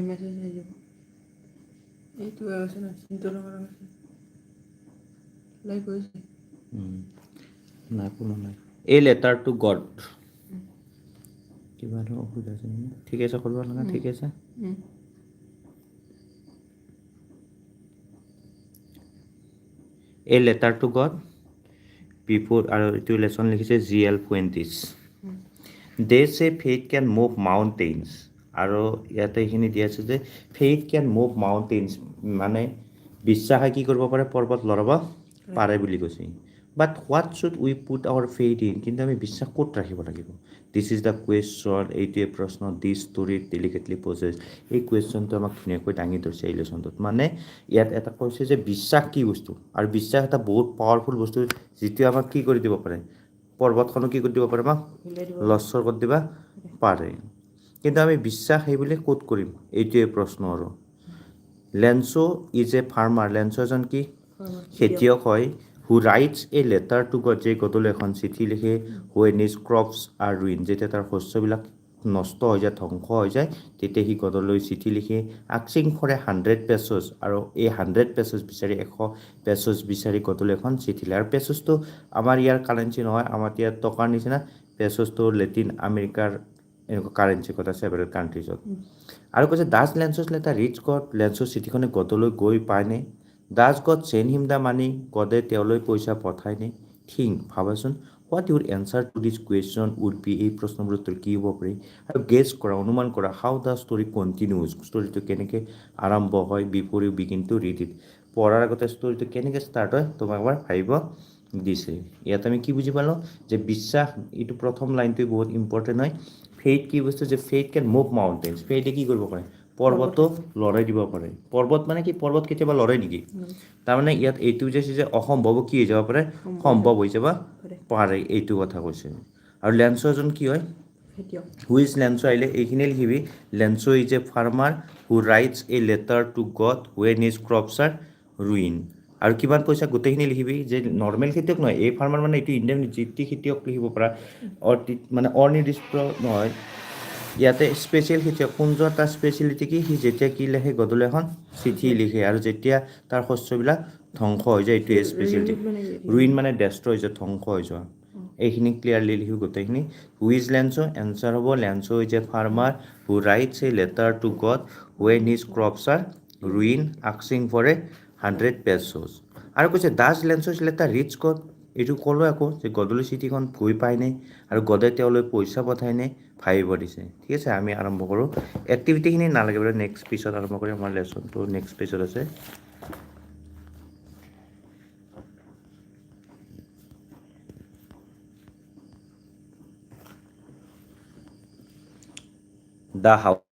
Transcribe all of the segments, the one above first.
Message আহি যাব এইটো আছে না চিন্তা নকৰা লাইক হৈছে নাই কোনো নাই এ লেটাৰ টু গড কিবা ধৰণৰ অসুবিধা আছে নেকি ঠিক আছে কৰিব লগা ঠিক আছে এ লেটাৰ টু গড বিফোৰ আৰু এইটো লেচন লিখিছে GL Fuentes দে চে ফেইথ কেন মুভ মাউণ্টেইনছ আৰু ইয়াতে এইখিনি দিয়া আছে যে ফেইথ কেন মুভ মাউণ্টেইনছ মানে বিশ্বাসে কি কৰিব পাৰে পৰ্বত লৰাব পাৰে বুলি কৈছে but what should we put our faith in কিন্তু আমি বিশ্বাস ক'ত ৰাখিব লাগিব দিছ ইজ দ্য কুৱেশ্যন এইটোৱে প্ৰশ্ন দি ষ্টৰিত ডেলিকেটলি পজেছ এই কুৱেশ্যনটো আমাক ধুনীয়াকৈ দাঙি ধৰিছে এই লেচনটোত মানে ইয়াত এটা কৈছে যে বিশ্বাস কি বস্তু আৰু বিশ্বাস এটা বহুত পাৱাৰফুল বস্তু যিটোৱে আমাক কি কৰি দিব পাৰে পৰ্বতখনো কি কৰি দিব পাৰে আমাক লচ্চৰ কৰি দিবা পাৰে কিন্তু আমি বিশ্বাস সেইবুলি ক'ত কৰিম এইটোৱে প্ৰশ্ন আৰু Lencho is a farmer Lencho এজন কি খেতিয়ক হয় who writes a letter to God যে গদলৈ এখন চিঠি লিখে when his crops are ruin যেতিয়া তাৰ শস্যবিলাক নষ্ট হৈ যায় ধ্বংস হৈ যায় তেতিয়া সি গদলৈ চিঠি লিখে আক্সিং ফৰ এ 100 পেছছ আৰু এই 100 পেছছ বিচাৰি 100 পেছছ বিচাৰি গদলৈ এখন চিঠি লিখে আৰু পেছছটো আমাৰ ইয়াৰ কাৰেঞ্চি নহয় আমাৰ ইয়াত টকাৰ নিচিনা পেছছটো লেটিন আমেৰিকাৰ এনেকুৱা কাৰেঞ্চি কথা ছেভাৰেল কাণ্ট্ৰিজত আৰু কৈছে does Lencho's letter reach God লেঞ্চৰ চিঠিখনে গদলৈ গৈ পায়নে does God send him the money গডে তেওঁলৈ পইচা পঠায়নে থিংক ভাবাচোন what your answer to this question would be এই প্ৰশ্নবোৰ উত্তৰ কি হ'ব পাৰি আৰু গেছ কৰা অনুমান কৰা হাউ দ্য ষ্টৰি কণ্টিনিউজ ষ্টৰিটো কেনেকৈ আৰম্ভ হয় before you begin to read it পঢ়াৰ আগতে ষ্টৰিটো কেনেকৈ ষ্টাৰ্ট হয় তোমাক এবাৰ ভাবিব দিছে ইয়াত আমি কি বুজি পালোঁ যে বিশ্বাস এইটো প্ৰথম লাইনটোৱে বহুত ইম্পৰ্টেণ্ট হয় ফেইথ কি বস্তু যে ফেইথ কেন মুভ মাউণ্টেইনছ ফেইথে কি কৰিব পাৰে পৰ্বতো লৰাই দিব পাৰে পৰ্বত মানে কি পৰ্বত কেতিয়াবা লৰাই নেকি তাৰমানে ইয়াত এইটো যে অসম্ভৱ কি হৈ যাব পাৰে সম্ভৱ হৈ যাব পাৰে এইটো কথা কৈছে আৰু লেঞ্চো এজন কি হয় হু ইজ লেঞ্চো আহিলে এইখিনি লিখিবি Lencho is a farmer who writes a letter to God when his crops are ruin আৰু কিমান পইচা গোটেইখিনি লিখিবি যে নৰ্মেল খেতিয়ক নহয় এই ফাৰ্মাৰ মানে এইটো ইণ্ডিয়ান যিটি খেতিয়ক লিখিব পৰা মানে অনিৰ্দিষ্ট নহয় ইয়াতে স্পেচিয়েল খেতিয়ক কোনজন তাৰ স্পেচিয়েলিটি কি সি যেতিয়া কি লিখে গদলৈ এখন চিঠি লিখে আৰু যেতিয়া তাৰ শস্যবিলাক ধ্বংস হৈ যায় এইটোৱে স্পেচিয়েলিটি ৰুইন মানে ডেষ্ট্ৰয় হৈ যায় ধ্বংস হৈ যোৱা এইখিনি ক্লিয়াৰলি লিখিব গোটেইখিনি হু ইজ লেঞ্চো এনচাৰ হ'ব Lencho is a farmer who writes a letter to God when his crops are ruin আক্সিং ফৰ এ 100 পেছছ আৰু কৈছে does Lencho letter reach God এইটো ক'লোঁ আকৌ যে গদলৈ চিঠিখন গৈ পায়নে আৰু গদে তেওঁলৈ পইচা পঠায়নে ভাবিব দিছে ঠিক আছে আমি আৰম্ভ কৰোঁ এক্টিভিটিখিনি নালাগে বাৰু নেক্সট পিছত আৰম্ভ কৰিম আমাৰ লেচনটো নেক্সট পেজত আছে দ্য হাউচ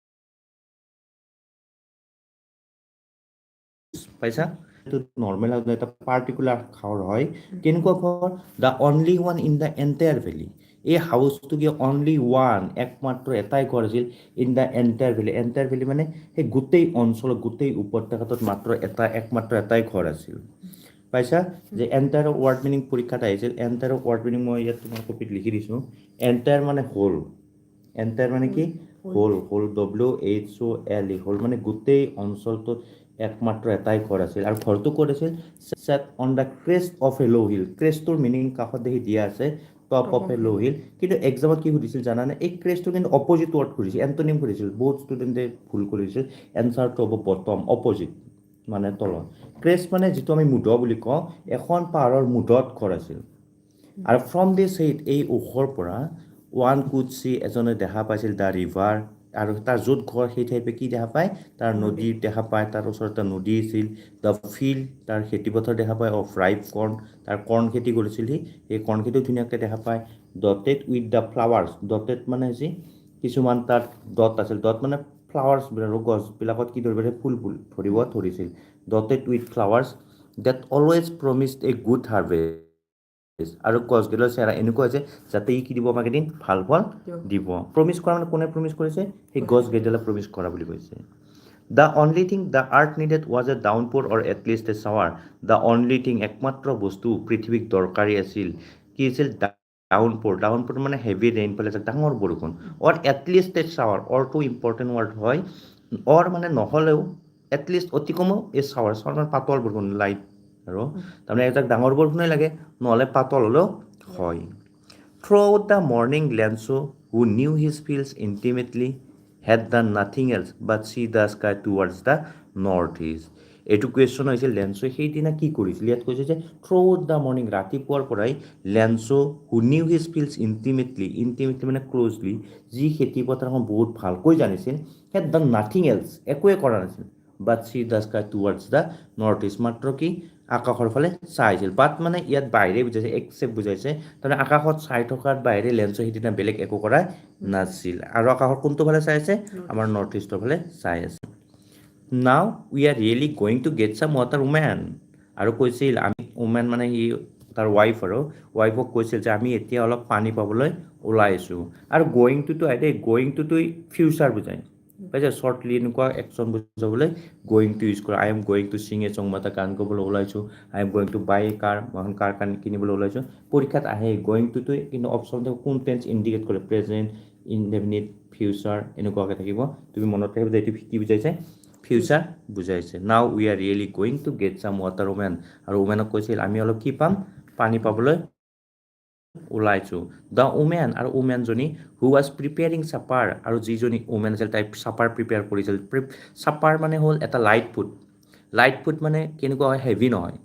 পাইছা এইটো নৰ্মেল হাউচ এটা পাৰ্টিকুলাৰ ঘৰ হয় কেনেকুৱা ঘৰ the only one in the entire valley এই হাউচটো কি অনলি ওৱান একমাত্ৰ এটাই ঘৰ আছিল ইন দ্য এণ্টায়াৰ ভেলী মানে সেই গোটেই অঞ্চলত গোটেই উপত্যকাটোত মাত্ৰ একমাত্ৰ এটাই ঘৰ আছিল পাইছা যে এণ্টায়াৰ ৱাৰ্ড মিনিং পৰীক্ষাত আহিছিল এণ্টায়াৰ ৱাৰ্ড মিনিং মই ইয়াত তোমাৰ কপিত লিখি দিছোঁ এণ্টায়াৰ মানে হ'ল এণ্টায়াৰ মানে কি হ'ল WHOL হ'ল মানে গোটেই অঞ্চলটোত একমাত্ৰ এটাই ঘৰ আছিল আৰু ঘৰটো ক'ত আছিল set on the crest of a low' hill ক্ৰেষ্টটোৰ meaning কাষত দেখি দিয়া আছে top of a low' hill কিন্তু এক্সামত কি সুধিছিল জানানে এই ক্ৰেষ্টটো কিন্তু অপজিট ৱৰ্ড সুধিছিল এণ্টনিম সুধিছিল বহুত ষ্টুডেণ্টে ভুল কৰিছিল এনচাৰটো হ'ব বটম অপজিট মানে তলত ক্ৰেষ্ট মানে যিটো আমি মুধ বুলি কওঁ এখন পাহাৰৰ মুধত ঘৰ আছিল আৰু ফ্ৰম দিছ হেইট এই ওখৰ পৰা ওৱান কুড চি এজনে দেখা পাইছিল দ্য ৰিভাৰ আৰু তাৰ য'ত ঘৰ সেই ঠাইপে কি দেখা পায় তাৰ নদী দেখা পায় তাৰ ওচৰত এটা নদী আছিল দ্য ফিল্ড তাৰ খেতিপথাৰ দেখা পায় অফ ৰাইপ কৰ্ণ তাৰ কৰ্ণ খেতি কৰিছিল সি সেই কৰ্ণ খেতিও ধুনীয়াকৈ দেখা পায় dotted with the flowers dotted মানে হৈছে কিছুমান তাত ডট আছিল ডট মানে ফ্লাৱাৰ্ছবিলাক গছবিলাকত কি ধৰিব ফুল ধৰিব ধৰিছিল dotted with flowers that always promised a good harvest আৰু গছগিলৰ চেহেৰা এনেকুৱা হৈছে যাতে ই কি দিব আমাক এদিন ভাল ফল দিব প্ৰমিছ কৰা মানে কোনে প্ৰমিছ কৰিছে সেই গছকেইডালে প্ৰমিছ কৰা বুলি কৈছে the only thing the earth needed was a downpour or at least a shower the only thing একমাত্ৰ বস্তু পৃথিৱীক দৰকাৰী আছিল কি আছিল ডাউনপোৰ মানে হেভি ৰেইনফল আছে ডাঙৰ বৰষুণ অৰ at least a shower অৰটো important word হয় অৰ মানে নহ'লেও এটলিষ্ট অতি কমেও এই শ্বাৱাৰ মানে পাতল বৰষুণ লাইট আৰু তাৰমানে এটা ডাঙৰ বৰষুণেই লাগে নহ'লে পাতল হ'লেও হয় throughout the morning Lenso who knew his fields intimately had done nothing else but see the sky towards the northeast এইটো কুৱেশ্যন হৈছিল লেন্সোৱে সেইদিনা কি কৰিছিল ইয়াত কৈছে যে থ্ৰু আউট দ্য মৰ্ণিং ৰাতিপুৱাৰ পৰাই লেন্সো হু নিউ হিজ ফিল্ডছ ইণ্টিমেটলি মানে ক্ল'জলি যি খেতি পথাৰখন বহুত ভালকৈ জানিছিল হেড দ্য নাথিং এলছ একোৱে কৰা নাছিল but see the sky towards the north east মাত্ৰ কি আকাশৰ ফালে চাইছিল বাট মানে ইয়াত বাহিৰে বুজাইছে একচেপ্ট বুজাইছে তাৰমানে আকাশত চাই থকাৰ বাহিৰে লেন্সো সেইদিনা বেলেগ একো কৰা নাছিল আৰু আকাশৰ কোনটো ফালে চাই আছে আমাৰ নৰ্থ ইষ্টৰ ফালে চাই আছে now we are really going to get some water women আৰু কৈছিল আমি উমেন মানে সি তাৰ ৱাইফ আৰু ৱাইফক কৈছিল যে আমি এতিয়া অলপ পানী পাবলৈ ওলাইছোঁ আৰু গোয়িং টুটো আহে দেই গোয়িং টুটো ফিউচাৰ বুজায় পাইছে শ্বৰ্টলি এনেকুৱা একশ্যন বুজাবলৈ গোয়িং টু ইউজ কৰা I am going to sing a song মই এটা গান গাবলৈ ওলাইছোঁ I am going to buy a car মই এখন কাৰ কিনিবলৈ ওলাইছোঁ পৰীক্ষাত আহে গোয়িং টুটোৱে কিন্তু অপশ্যনটো কোন টেন্স ইণ্ডিকেট কৰে প্ৰেজেণ্ট ইনডেফিনিট ফিউচাৰ এনেকুৱাকৈ থাকিব তুমি মনত ৰাখিব যে এইটো কি বুজাইছে ফিউচাৰ বুজাইছে now we are really going to get some water women আৰু উমেনক কৈছিল আমি অলপ কি পাম পানী পাবলৈ ওলাইছোঁ দ্য উমেন আৰু উমেনজনী হু ৱাজ প্ৰিপেয়াৰিং চাপাৰ আৰু যিজনী উমেন আছিল তাই চাপাৰ প্ৰিপেয়াৰ কৰিছিল চাপাৰ মানে হ'ল এটা লাইট ফুড মানে কেনেকুৱা হয় হেভি নহয়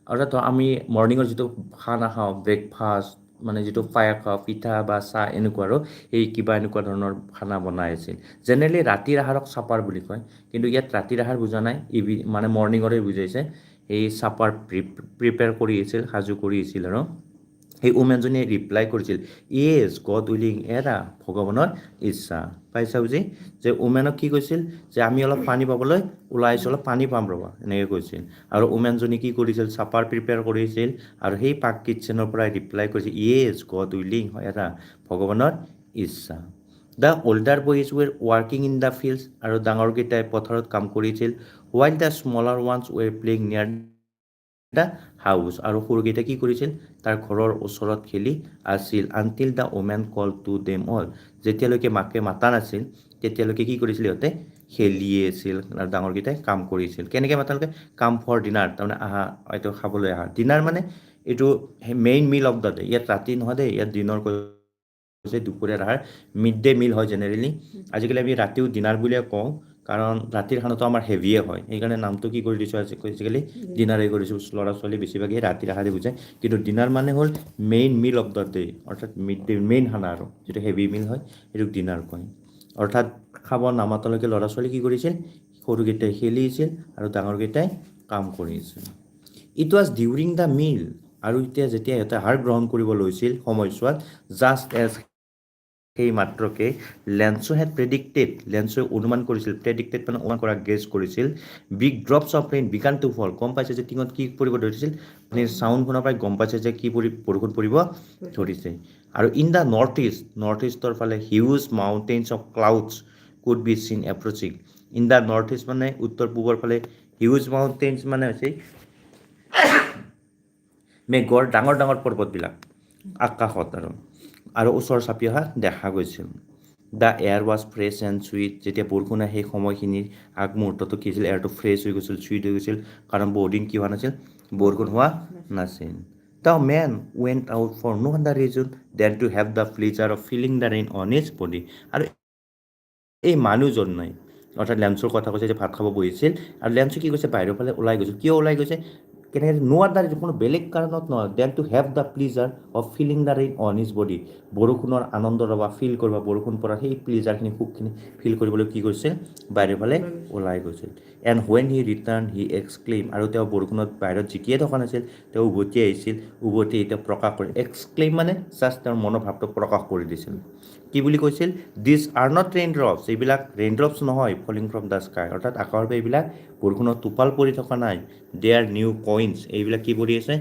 অৰ্থাৎ আমি মৰ্ণিঙৰ যিটো খানা খাওঁ ব্ৰেকফাষ্ট মানে যিটো পায়া খাওঁ পিঠা বা চাহ এনেকুৱা আৰু এই কিবা এনেকুৱা ধৰণৰ খানা বনাই আছিল জেনেৰেলি ৰাতিৰ আহাৰক চাপাৰ বুলি কয় কিন্তু ইয়াত ৰাতিৰ আহাৰ বুজা নাই মানে মৰ্ণিঙৰে বুজাইছে এই চাপাৰ প্ৰিপেয়াৰ কৰি আছিল সাজু কৰি আছিল আৰু সেই উমেনজনীয়ে ৰিপ্লাই কৰিছিল ইয়েছ গড উইলিং এৰা ভগৱানৰ ইচ্ছা পাইছা বুজি যে উমেনক কি কৈছিল যে আমি অলপ পানী পাবলৈ ওলাইছোঁ অলপ পানী পাম ৰ'বা এনেকৈ কৈছিল আৰু উমেনজনী কি কৰিছিল চাপাৰ প্ৰিপেয়াৰ কৰিছিল আৰু সেই পাক কিটচেনৰ পৰাই ৰিপ্লাই কৰিছিল ইয়েছ গড উইলিং এৰা ভগৱানৰ ইচ্ছা the older boys were working in the fields আৰু ডাঙৰকেইটাই পথাৰত কাম কৰিছিল while the smaller ones were playing near the house আৰু সৰুকেইটা কি কৰিছিল তাৰ ঘৰৰ ওচৰত খেলি আছিল until the women call to them all যেতিয়ালৈকে মাকে মাতা নাছিল তেতিয়ালৈকে কি কৰিছিল সিহঁতে খেলিয়ে আছিল আৰু ডাঙৰকেইটাই কাম কৰিছিল কেনেকৈ মাতালৈকে কাম ফৰ ডিনাৰ তাৰমানে আহা এইটো খাবলৈ আহা ডিনাৰ মানে এইটো main meal of the day ইয়াত ৰাতি নহয় দেই ইয়াত দিনৰ কৈছে দুপৰীয়াৰ আহাৰ মিড ডে মিল হয় জেনেৰেলি আজিকালি আমি ৰাতিও ডিনাৰ বুলিয়ে কওঁ কাৰণ ৰাতিৰ খানাটো আমাৰ হেভিয়ে হয় সেইকাৰণে নামটো কি কৰি দিছোঁ আজিকালি ডিনাৰে কৰিছোঁ ল'ৰা ছোৱালী বেছিভাগেই ৰাতিৰ আহাৰে বুজায় কিন্তু ডিনাৰ মানে হ'ল main meal of the day অৰ্থাৎ মিড ডে মেইন খানা আৰু যিটো হেভি মিল হয় সেইটোক ডিনাৰ কয় অৰ্থাৎ খাব নামাতালৈকে ল'ৰা ছোৱালী কি কৰিছিল সৰুকেইটাই খেলিছিল আৰু ডাঙৰকেইটাই কাম কৰিছিল ইট ৱাজ ডিউৰিং দ্য মিল আৰু এতিয়া যেতিয়া সিহঁতে আহাৰ গ্ৰহণ কৰিব লৈছিল সময়ছোৱাত জাষ্ট এজ সেই মাত্ৰকে লেন্সোৱে অনুমান কৰিছিল প্ৰেডিক্টেড মানে অনুমান কৰা গেছ কৰিছিল big drops of rain began to fall গম পাইছে যে টিঙত কি পৰিব ধৰিছিল মানে চাউণ্ড শুনা পাই গম পাইছে যে কি বৰষুণ পৰিব ধৰিছে আৰু ইন দ্য নৰ্থ ইষ্টৰ ফালে huge mountains of clouds could be seen approaching in the north east মানে উত্তৰ পূবৰ ফালে হিউজ মাউণ্টেইনছ মানে হৈছে মেঘৰ ডাঙৰ ডাঙৰ পৰ্বতবিলাক আকাশত আৰু ওচৰ চাপি অহা দেখা গৈছিল the air was fresh and sweet যেতিয়া বৰষুণ আহে সেই সময়খিনিৰ আগমুহূৰ্তটো কি হৈছিল এয়াৰটো ফ্ৰেছ হৈ গৈছিল চুইট হৈ গৈছিল কাৰণ বহুদিন কি হোৱা নাছিল বৰষুণ হোৱা নাছিল the men went out for no other reason than to have the pleasure of feeling the rain on his body আৰু এই মানুহজনে অৰ্থাৎ লেন্সৰ কথা কৈছে যে ভাত খাব বহিছিল আৰু লেন্সে কি কৈছে বাহিৰৰ ফালে ওলাই গৈছিল কিয় ওলাই গৈছে কেনেকৈ নো আদাৰ কোনো বেলেগ কাৰণত নহয় than to have the pleasure of feeling the rain on his body বৰষুণৰ আনন্দ ল'বা ফিল কৰিব বৰষুণ পৰা সেই প্লেজাৰখিনি সুখখিনি ফিল কৰিবলৈ কি কৰিছিল বাহিৰৰ ফালে ওলাই গৈছিল এণ্ড হুৱেন হি ৰিটাৰ্ণ হি এক্সক্লেইম আৰু তেওঁ বৰষুণত বাহিৰত জিকিয়ে থকা নাছিল তেওঁ উভতি আহিছিল উভতি তেওঁ প্ৰকাশ কৰি এক্সক্লেইম মানে জাষ্ট তেওঁৰ মনৰ ভাৱটো প্ৰকাশ কৰি দিছিল কি বুলি কৈছিল দিছ আৰ নট ৰেইন ড্ৰপছ এইবিলাক ৰেইন ড্ৰপছ নহয় ফলিং ফ্ৰম দ্য স্কাই অৰ্থাৎ আকাশৰ পৰা এইবিলাক বৰষুণত টোপাল পৰি থকা নাই দে আৰ নিউ কইনছ এইবিলাক কি পৰি আছে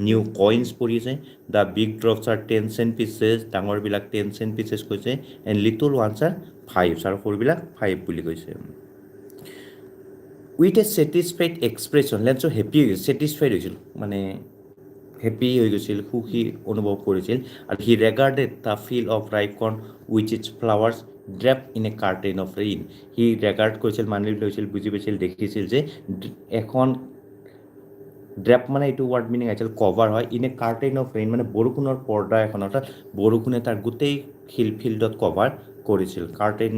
নিউ কইনছ পৰি আছে the big drops are 10 cent pieces ডাঙৰবিলাক 10 চেণ্ট পিচেছ কৈছে এণ্ড লিটল ওৱানছ আৰ 5 আৰু সৰুবিলাক 5 বুলি কৈছে with a satisfied expression Lencho happy হৈ গৈছিল ছেটিছফাইড হৈছিল মানে হেপী হৈ গৈছিল, সুখী অনুভৱ কৰিছিল আৰু he regarded the field of ripe corn which its flowers draped in a curtain of rain. সি ৰেগাৰ্ড কৰিছিল, মানি লৈছিল, বুজি পাইছিল, দেখিছিল যে এখন ড্ৰেপ মানে এইটো ৱাৰ্ড মিনিং আহিছিল কভাৰ হয়, in a curtain of rain মানে বৰষুণৰ পৰ্দা এখন, অৰ্থাৎ বৰষুণে তাৰ গোটেই ফিল্ডত কভাৰ কৰিছিল। কাৰ্টেইন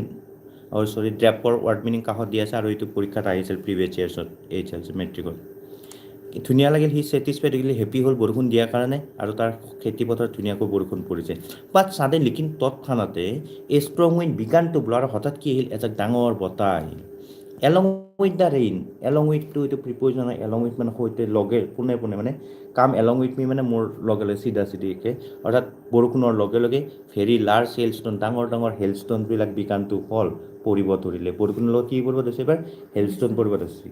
ড্ৰেপৰ ৱাৰ্ড মিনিং কাষত দি আছে আৰু এইটো পৰীক্ষাত আহিছিল প্ৰিভিয়াছ ইয়াৰ্ছত, HLC মেট্ৰিকত। ধুনীয়া লাগিল, সি ছেটিছফাইড হৈ হেপী হ'ল বৰষুণ দিয়াৰ কাৰণে আৰু তাৰ খেতিপথাৰত ধুনীয়াকৈ বৰষুণ পৰিছে। বাট ছাডেনলি কিন্তু তৎক্ষণাতে a strong wind began to blow' আৰু হঠাৎ কি আহিল, এজাক ডাঙৰ বতাহ আহিল। Along with the rain, along উইথটো এইটো প্ৰিপ'জিচন হয়, এলং উইথ মানে সৈতে লগে পোনে পোনে মানে কাম এলং উইথ মি মানে মোৰ লগে লগে চিধা চিধিকৈ, অৰ্থাৎ বৰষুণৰ লগে লগে ভেৰি লাৰ্জ হেইলষ্ট'ন, ডাঙৰ ডাঙৰ হেইলষ্ট'নবিলাক বিগান টু ফল পৰিব ধৰিলে। বৰষুণৰ লগত কি পৰিব ধৰিছে, এবাৰ হেইলষ্ট'ন পৰিব ধৰিছে।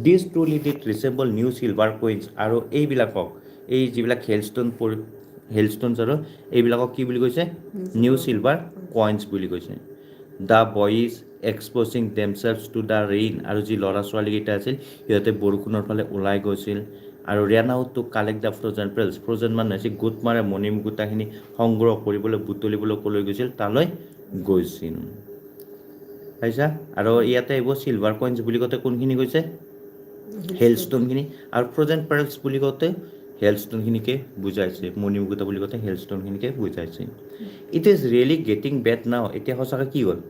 This truly did resemble new silver coins, আৰু এইবিলাকক, এই যিবিলাক হেইলষ্ট'নছ আৰু এইবিলাকক কি বুলি কৈছে, নিউ চিলভাৰ কইনছ বুলি কৈছে। The boys exposing themselves to the rain, আৰু যি ল'ৰা ছোৱালীকেইটা আছিল সিহঁতে বৰষুণৰ ফালে ওলাই গৈছিল আৰু ran out to collect the frozen pearls, frozen মানে হৈছে গোট মাৰে মণিমুকুতাখিনি সংগ্ৰহ কৰিবলৈ, বুটলিবলৈ ক'লৈ গৈছিল, তালৈ গৈছিল। পাইছা? আৰু ইয়াতে এইবোৰ চিলভাৰ কইনছ বুলি কওঁতে কোনখিনি কৈছে, হেইলষ্ট'নখিনি, আৰু ফ্ৰজেন পেলছ বুলি কওঁতে হেইলষ্ট'নখিনিকে বুজাইছে, মণিমুকুতা বুলি কওঁতে হেইলষ্ট'নখিনিকে বুজাইছে। It is really getting bed now, এতিয়া সঁচাকৈ কি হ'ল,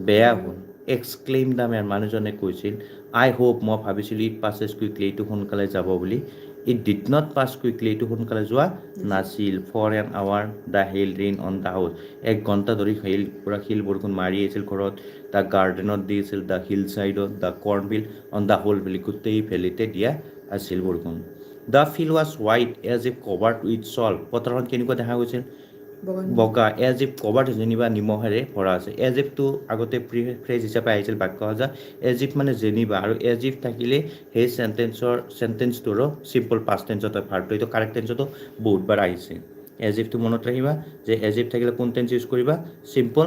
বেয়া হ'ল। এক্সক্লেইম দ্য মেন, মানুহজনে কৈছিল। আই হোপ, মই ভাবিছিলোঁ ইট পাছেছ কুইকলি, এইটো সোনকালে যাব বুলি। It did not pass quickly, এইটো সোনকালে যোৱা নাছিল। For an hour the hail rain on the house, 1 ঘণ্টা ধৰি পূৰা শিল বৰষুণ মাৰি আছিল ঘৰত। দ্য গাৰ্ডেনত দিছিল, দ্য হিল ছাইডত, the cornfield on the whole valley, গোটেই ভেলিতে দিয়া আছিল বৰষুণ। The field was white as if covered with salt, পথাৰখন কেনেকুৱা দেখা গৈছিল, বগা, এজ ইফ কভাৰ্ড যেনিবা নিমখেৰে ভৰা আছে। এজ ইফটো আগতে ফ্ৰেজ হিচাপে আহিছিল বাক্য সজা, এজ ইফ মানে যেনিবা, আৰু এজ ইফ থাকিলে সেই চেণ্টেন্সটোৰো চিম্পল পাষ্ট টেন্সত হয়, ভাৰ্বটো এইটো কাৰেক্ট টেন্সতো বহুতবাৰ আহিছে। এজ ইফটো মনত ৰাখিবা যে এজ ইফ থাকিলে কোন টেন্স ইউজ কৰিবা, চিম্পল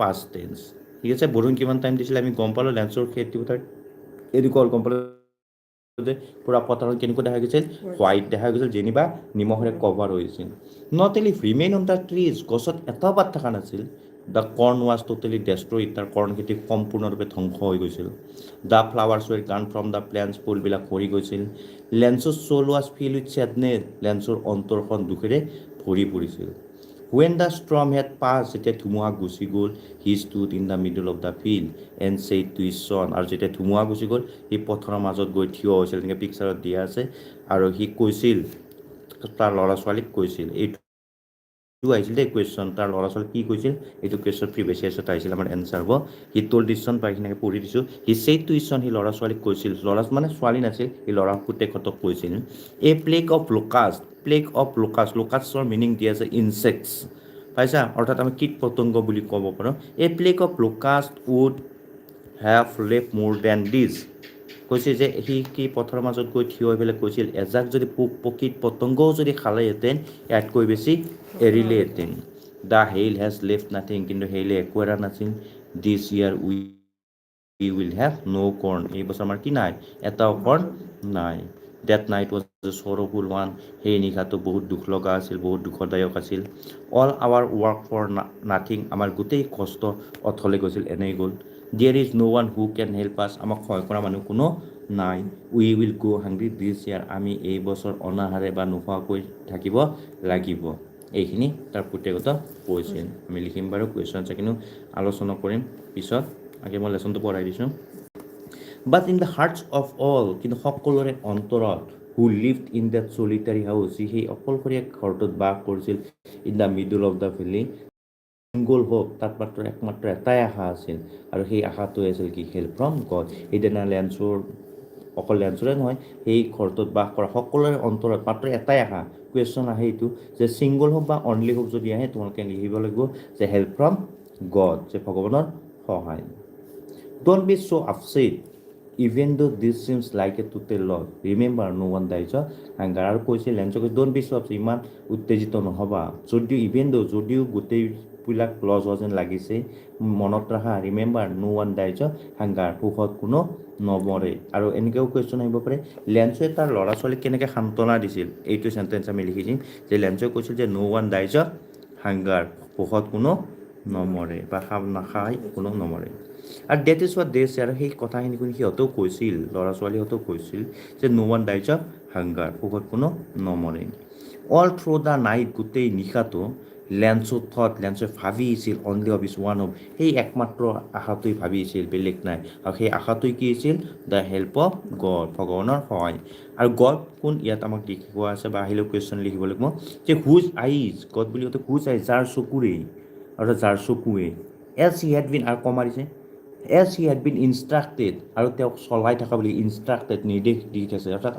পাষ্ট টেন্স। ঠিক আছে, বৰষুণ কিমান টাইম দিছিলে আমি গম পালোঁ, লেন্সৰ খেতিপথাৰ এনেকুৱা গম পালোঁ যে পূৰা পথাৰত কেনেকুৱা দেখা গৈছিল, হোৱাইট দেখা গৈছিল, যেনিবা নিমখেৰে কভাৰ হৈছিল। Not a leaf remain on the trees, গছত এটাও পাত থকা নাছিল। The corn was totally destroyed, তাৰ কৰ্ণ খেতি সম্পূৰ্ণৰূপে ধ্বংস হৈ গৈছিল। দ্য ফ্লাৱাৰ্ছ ৱেৰ গান ফ্ৰম দ্য প্লেণ্টছ, ফুলবিলাক সৰি গৈছিল। লেন্সৰ soul was fill with sadness, লেন্সৰ অন্তৰখন দুখেৰে ভৰি পৰিছিল। When the storm had pass, যেতিয়া ধুমুহা গুচি গ'ল, he stood in the middle of the field and said to his son, আৰু যেতিয়া ধুমুহা গুচি গ'ল সি পথাৰৰ মাজত গৈ থিয় হৈছিল, তেনেকৈ পিকচাৰত দিয়া আছে। আৰু সি কৈছিল, তাৰ ল'ৰা ছোৱালীক কৈছিল, এইটো আহিছিল দেই কুৱেশ্যন, তাৰ ল'ৰা ছোৱালীক কি কৈছিল, এইটো কুৱেশ্যন প্ৰিভিয়াছ ইয়াৰ্ছত আহিছিল, আমাৰ এনচাৰ হ'ব। সি ট'ল্ড হিজ ছন, পাইখিনিকে পঢ়ি দিছোঁ। হি ছেইড টু হিজ ছন, সি ল'ৰা ছোৱালীক কৈছিল, ল'ৰা মানে ছোৱালী নাছিল, সি ল'ৰা পুতেকহঁতক কৈছিল। A plague of locust, plague of locust, লোকাষ্টৰ মিনিং দিয়া আছে ইনছেক্টছ, পাইছা, অৰ্থাৎ আমি কীট পতংগ বুলি ক'ব পাৰোঁ। A plague of locust would have left more than this, কৈছে যে সি পথাৰৰ মাজত গৈ থিয় হৈ পেলাই কৈছিল, এজাক যদি কীট পতংগও যদি খালেহেঁতেন ইয়াতকৈ বেছি এৰিলেহেঁতেন। The hail has left nothing, কিন্তু হেইলে একো এৰা নাছিল। দিছ ইয়াৰ উই উইল হেভ ন' কৰ্ণ, এই বছৰ আমাৰ কি নাই, এটাও কৰ্ণ নাই। That night was a sorrowful one, সেই নিশাটো বহুত দুখ লগা আছিল, বহুত দুখদায়ক আছিল। All our work for nothing, আমাৰ গোটেই কষ্ট অথলে গৈছিল, এনেই গ'ল। There is no' one who can help us, আমাক সহায় কৰা মানুহ কোনো নাই। উই উইল গ' হাংগ্ৰি দিছ ইয়াৰ, আমি এই বছৰ অনাহাৰে বা নোখোৱাকৈ থাকিব লাগিব। এইখিনি তাৰ পুতেকহঁতক কৈছিল। আমি লিখিম বাৰু, কুৱেশ্যন আনচাৰখিনিও আলোচনা কৰিম পিছত, আগে মই লেচনটো পঢ়াই দিছোঁ। But in the hearts of all, কিন্তু সকলোৰে অন্তৰত, who lived in that solitary house, সেই অকলশৰীয়া ঘৰটোত বাস কৰিছিল, in the middle of the valley, single hope, তাত মাত্ৰ একমাত্ৰ এটাই আশা আছিল, আৰু সেই আশাটোৱে আছিল কি, হেল্প ফ্ৰম গড। সেইদিনা লেন্সৰ, অকল লেন্সৰে নহয়, সেই ঘৰটোত বাস কৰা সকলোৰে অন্তৰত মাত্ৰ এটাই আশা। কুৱেশ্যন আহে এইটো যে ছিংগল হোপ বা অনলি হোপ যদি আহে, তোমালোকে লিখিব লাগিব যে হেল্প ফ্ৰম গড, যে ভগৱানৰ সহায়। Don't be so' upset even though this seems like a total loss, remember no' one dies of hunger, আৰু কৈছিল লেন্সক ডোণ্ট বি ছ' আপছেট, ইমান উত্তেজিত নহ'বা, যদিও ইভেন দো, যদিও গোটেই বিলাক ক্লজ হোৱা যেন লাগিছে মনত ৰাখা remember no one dies of hunger সুখত কোনো নমৰে আৰু এনেকৈও কুৱেশ্যন আহিব পাৰে লেঞ্চয়ে তাৰ ল'ৰা ছোৱালীক কেনেকৈ সান্তনা দিছিল এইটো চেণ্টেঞ্চ আমি লিখিছিম যে লেঞ্চয়ে কৈছিল যে নো ওৱান ডাইজ অফ হাংগাৰ সুখত কোনো নমৰে বা নাখায় কোনো নমৰে আৰু ডেট ইজ হোৱাট দে চে আৰু সেই কথাখিনি শুনি সিহঁতেও কৈছিল ল'ৰা ছোৱালীহঁতেও কৈছিল যে নো ওৱান ডাইজ অফ হাংগাৰ সুখত কোনো নমৰে অল থ্ৰু দ্য নাইট গোটেই নিশাটো লেঞ্চে ভাবি আছিল only of is one of সেই একমাত্ৰ আশাটোৱে ভাবি আছিল বেলেগ নাই আৰু সেই আশাটোৱে কি আছিল দ্য হেল্প অফ গড ভগৱানৰ সহায় আৰু গড কোন ইয়াত আমাক লিখিব আছে বা আহিলেও কুৱেশ্যন লিখিব লাগিব যে হুজ আইজ গড বুলি কওঁতে হুজ আইজ যাৰ চকুৰে অৰ্থাৎ যাৰ চকুৱে এজ হি হেড বিন আৰু কমাৰিছে এজ হি হেড বিন ইনষ্ট্ৰাক্টেড আৰু তেওঁক চলাই থকা বুলি ইনষ্ট্ৰাক্টেড নিৰ্দেশ দি আছে অৰ্থাৎ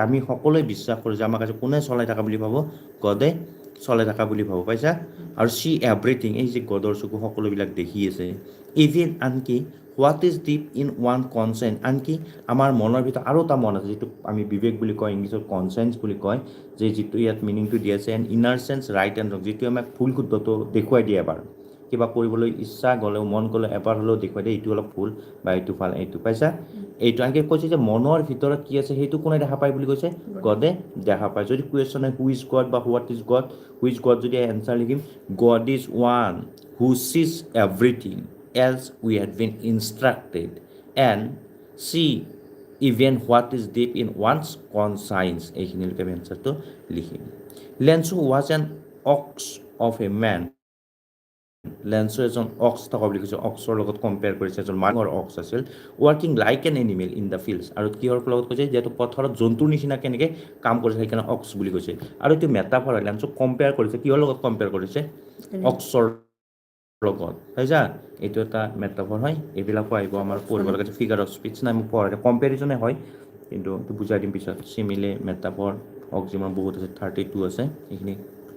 আমি সকলোৱে বিশ্বাস কৰোঁ যে আমাক আজি কোনে চলাই থকা বুলি ভাবোঁ গডে চলাই থকা বুলি ভাবোঁ পাইছা আৰু চি এভৰিথিং এই যে গডৰ চকু সকলোবিলাক দেখি আছে ইভিন আনকি what is deep in one consent আনকি আমাৰ মনৰ ভিতৰত আৰু এটা মন আছে যিটো আমি বিবেক বুলি কয় ইংলিছত কনচেন্স বুলি কয় যে যিটো ইয়াত মিনিংটো দি আছে and inner sense right and wrong যিটো আমাক ভুল শুদ্ধটো দেখুৱাই দিয়ে এবাৰ কিবা কৰিবলৈ ইচ্ছা গ'লেও মন গ'লেও এবাৰ হ'লেও দেখুৱাই দিয়ে এইটো অলপ ভুল বা এইটো ভাল এইটো পাইছা এইটো আনকি কৈছে যে মনৰ ভিতৰত কি আছে সেইটো কোনে দেখা পায় বুলি কৈছে গডে দেখা পায় যদি কুৱেশ্যন হয় হু ইজ গড বা what is God who is God যদি এনচাৰ লিখিম God is one who sees everything as we had been instructed and see even what is deep in one's conscience এইখিনিলৈকে আমি এনচাৰটো লিখিম Lencho was an ox of a man Lencho এজন ox থকা বুলি কৈছে অক্সৰ লগত কম্পেয়াৰ কৰিছে এজন মানুহৰ অক্স আছিল working like an animal in the fields আৰু কিহৰ লগত কৈছে যিহেতু পথাৰত জন্তুৰ নিচিনা কেনেকৈ কাম কৰিছে সেইকাৰণে অক্স বুলি কৈছে আৰু এইটো মেটাফৰ হয় লেঞ্চক কম্পেয়াৰ কৰিছে কিহৰ লগত কম্পেয়াৰ কৰিছে অক্সৰ লগত পাইছা এইটো এটা মেটাফৰ হয় এইবিলাকো আহিব আমাৰ পঢ়িব লাগে ফিগাৰ অফ স্পীচ নাই মোক পঢ়াই কম্পেৰিজনে হয় কিন্তু বুজাই দিম পিছত চিমিলে মেটাফৰ অক্সিমৰ বহুত আছে 32 আছে এইখিনি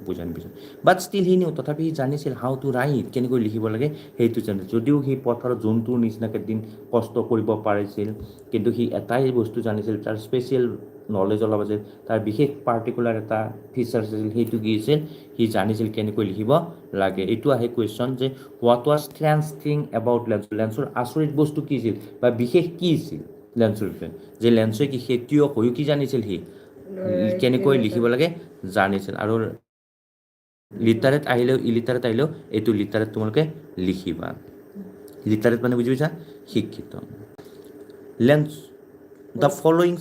বুজাই দিম পিছত বাট ষ্টিল সি নিউ তথাপি সি জানিছিল হাউ টু ৰাইট কেনেকৈ লিখিব লাগে সেইটো জানিছিল যদিও সি পথাৰত জন্তুৰ নিচিনাকৈ দিন কষ্ট কৰিব পাৰিছিল কিন্তু সি এটাই বস্তু জানিছিল তাৰ স্পেচিয়েল নলেজ অলপ আছিল তাৰ বিশেষ পাৰ্টিকুলাৰ এটা ফিচাৰ্ছ আছিল সেইটো কি আছিল সি জানিছিল কেনেকৈ লিখিব লাগে এইটো আহে কুৱেশ্যন যে what was strange thing about লেঞ্চৰ আচৰিত বস্তু কি আছিল বা বিশেষ কি আছিল লেঞ্চৰ বিষয়ে যে লেঞ্চে কি খেতিয়ক হৈও কি জানিছিল সি কেনেকৈ লিখিব লাগে জানিছিল আৰু লিটাৰেট আহিলেও ইলিটাৰেট আহিলেও এইটো লিটাৰেট তোমালোকে লিখিবা লিটাৰেট মানে বুজি পাইছা শিক্ষিত লেঞ্চ দ্য ফলোয়িং